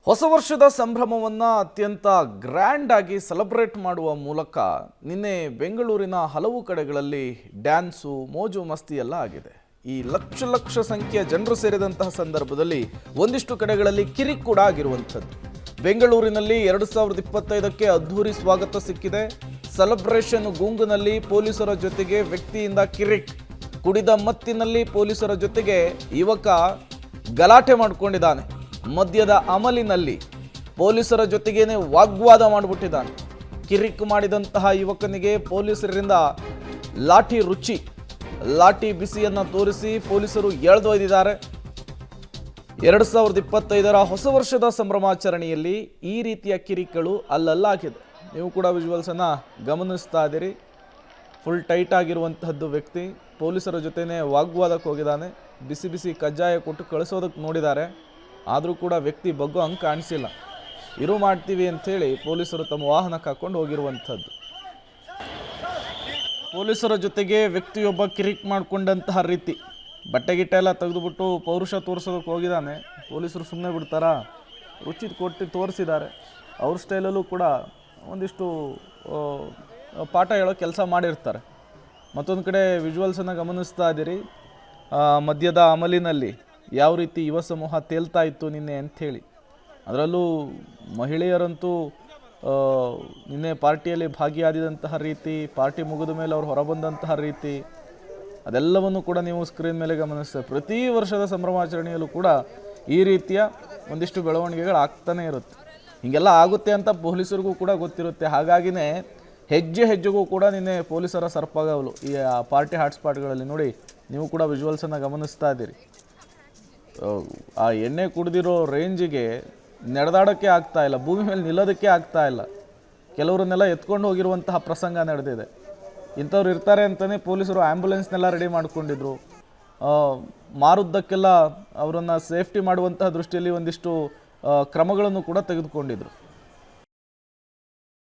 ಹೊಸ ವರ್ಷದ ಸಂಭ್ರಮವನ್ನು ಅತ್ಯಂತ ಗ್ರ್ಯಾಂಡ್ ಆಗಿ ಸೆಲೆಬ್ರೇಟ್ ಮಾಡುವ ಮೂಲಕ ನಿನ್ನೆ ಬೆಂಗಳೂರಿನ ಹಲವು ಕಡೆಗಳಲ್ಲಿ ಡ್ಯಾನ್ಸು ಮೋಜು ಮಸ್ತಿ ಎಲ್ಲ ಆಗಿದೆ. ಈ ಲಕ್ಷ ಲಕ್ಷ ಸಂಖ್ಯೆಯ ಜನರು ಸೇರಿದಂತಹ ಸಂದರ್ಭದಲ್ಲಿ ಒಂದಿಷ್ಟು ಕಡೆಗಳಲ್ಲಿ ಕಿರಿಕ್ ಕೂಡ ಆಗಿರುವಂಥದ್ದು. ಬೆಂಗಳೂರಿನಲ್ಲಿ 2025ಕ್ಕೆ ಅದ್ಧೂರಿ ಸ್ವಾಗತ ಸಿಕ್ಕಿದೆ. ಸೆಲೆಬ್ರೇಷನ್ ಗುಂಗಿನಲ್ಲಿ ಪೊಲೀಸರ ಜೊತೆಗೆ ವ್ಯಕ್ತಿಯಿಂದ ಕಿರಿಕ್, ಕುಡಿದ ಮತ್ತಿನಲ್ಲಿ ಪೊಲೀಸರ ಜೊತೆಗೆ ಯುವಕ ಗಲಾಟೆ ಮಾಡಿಕೊಂಡಿದ್ದಾನೆ. ಮದ್ಯದ ಅಮಲಿನಲ್ಲಿ ಪೊಲೀಸರ ಜೊತೆಗೇನೆ ವಾಗ್ವಾದ ಮಾಡಿಬಿಟ್ಟಿದ್ದಾನೆ. ಕಿರಿಕ್ ಮಾಡಿದಂತಹ ಯುವಕನಿಗೆ ಪೊಲೀಸರಿಂದ ಲಾಠಿ ಬಿಸಿಯನ್ನು ತೋರಿಸಿ ಪೊಲೀಸರು ಎಳೆದೊಯ್ದಿದ್ದಾರೆ. 2025ರ ಹೊಸ ವರ್ಷದ ಸಂಭ್ರಮಾಚರಣೆಯಲ್ಲಿ ಈ ರೀತಿಯ ಕಿರಿಕ್ಗಳು ಅಲ್ಲಲ್ಲಾಗಿದೆ. ನೀವು ಕೂಡ ವಿಜುವಲ್ಸನ್ನು ಗಮನಿಸ್ತಾ ಇದ್ದೀರಿ. ಫುಲ್ ಟೈಟ್ ಆಗಿರುವಂತಹದ್ದು ವ್ಯಕ್ತಿ ಪೊಲೀಸರ ಜೊತೆನೇ ವಾಗ್ವಾದಕ್ಕೆ ಹೋಗಿದ್ದಾನೆ. ಬಿಸಿ ಬಿಸಿ ಕಜ್ಜಾಯ ಕೊಟ್ಟು ಕಳಿಸೋದಕ್ಕೆ ನೋಡಿದ್ದಾರೆ. ಆದರೂ ಕೂಡ ವ್ಯಕ್ತಿ ಬಗ್ಗೋ ಹಂಗೆ ಕಾಣಿಸಿಲ್ಲ. ಇರು ಮಾಡ್ತೀವಿ ಅಂಥೇಳಿ ಪೊಲೀಸರು ತಮ್ಮ ವಾಹನಕ್ಕೆ ಹಾಕ್ಕೊಂಡು ಹೋಗಿರುವಂಥದ್ದು. ಪೊಲೀಸರ ಜೊತೆಗೆ ವ್ಯಕ್ತಿಯೊಬ್ಬ ಕಿರಿಕ್ ಮಾಡಿಕೊಂಡಂತಹ ರೀತಿ, ಬಟ್ಟೆಗಿಟ್ಟೆ ಎಲ್ಲ ತೆಗೆದುಬಿಟ್ಟು ಪೌರುಷ ತೋರಿಸೋದಕ್ಕೆ ಹೋಗಿದ್ದಾನೆ. ಪೊಲೀಸರು ಸುಮ್ಮನೆ ಬಿಡ್ತಾರಾ? ರುಚಿ ಕೊಟ್ಟು ತೋರಿಸಿದ್ದಾರೆ. ಅವ್ರ ಸ್ಟೈಲಲ್ಲೂ ಕೂಡ ಒಂದಿಷ್ಟು ಪಾಠ ಹೇಳೋ ಕೆಲಸ ಮಾಡಿರ್ತಾರೆ. ಮತ್ತೊಂದು ಕಡೆ ವಿಜುವಲ್ಸನ್ನು ಗಮನಿಸ್ತಾ ಇದ್ದೀರಿ. ಮದ್ಯದ ಅಮಲಿನಲ್ಲಿ ಯಾವ ರೀತಿ ಯುವ ಸಮೂಹ ತೇಲ್ತಾ ಇತ್ತು ನಿನ್ನೆ ಅಂಥೇಳಿ. ಅದರಲ್ಲೂ ಮಹಿಳೆಯರಂತೂ ನಿನ್ನೆ ಪಾರ್ಟಿಯಲ್ಲಿ ಭಾಗಿಯಾದಂತಹ ರೀತಿ, ಪಾರ್ಟಿ ಮುಗಿದ ಮೇಲೆ ಅವರು ಹೊರಬಂದಂತಹ ರೀತಿ, ಅದೆಲ್ಲವನ್ನು ಕೂಡ ನೀವು ಸ್ಕ್ರೀನ್ ಮೇಲೆ ಗಮನಿಸ್ತೇವೆ. ಪ್ರತಿ ವರ್ಷದ ಸಂಭ್ರಮಾಚರಣೆಯಲ್ಲೂ ಕೂಡ ಈ ರೀತಿಯ ಒಂದಿಷ್ಟು ಬೆಳವಣಿಗೆಗಳು ಆಗ್ತಾನೆ ಇರುತ್ತೆ. ಹೀಗೆಲ್ಲ ಆಗುತ್ತೆ ಅಂತ ಪೊಲೀಸರಿಗೂ ಕೂಡ ಗೊತ್ತಿರುತ್ತೆ. ಹಾಗಾಗಿನೇ ಹೆಜ್ಜೆಗೂ ಕೂಡ ನಿನ್ನೆ ಪೊಲೀಸರ ಸರ್ಪಾಗವಲು ಈ ಪಾರ್ಟಿ ಹಾಟ್ಸ್ಪಾಟ್ಗಳಲ್ಲಿ. ನೋಡಿ, ನೀವು ಕೂಡ ವಿಜುವಲ್ಸನ್ನು ಗಮನಿಸ್ತಾ ಇದ್ದೀರಿ. ಆ ಎಣ್ಣೆ ಕುಡಿದಿರೋ ರೇಂಜಿಗೆ ನಡೆದಾಡೋಕ್ಕೆ ಆಗ್ತಾ ಇಲ್ಲ, ಭೂಮಿ ಮೇಲೆ ನಿಲ್ಲೋದಕ್ಕೆ ಆಗ್ತಾ ಇಲ್ಲ. ಕೆಲವರನ್ನೆಲ್ಲ ಎತ್ಕೊಂಡು ಹೋಗಿರುವಂತಹ ಪ್ರಸಂಗ ನಡೆದಿದೆ. ಇಂಥವ್ರು ಇರ್ತಾರೆ ಅಂತಲೇ ಪೊಲೀಸರು ಆ್ಯಂಬುಲೆನ್ಸ್ನೆಲ್ಲ ರೆಡಿ ಮಾಡಿಕೊಂಡಿದ್ರು. ಮಾರುದ್ದಕ್ಕೆಲ್ಲ ಅವರನ್ನು ಸೇಫ್ಟಿ ಮಾಡುವಂತಹ ದೃಷ್ಟಿಯಲ್ಲಿ ಒಂದಿಷ್ಟು ಕ್ರಮಗಳನ್ನು ಕೂಡ ತೆಗೆದುಕೊಂಡಿದ್ರು.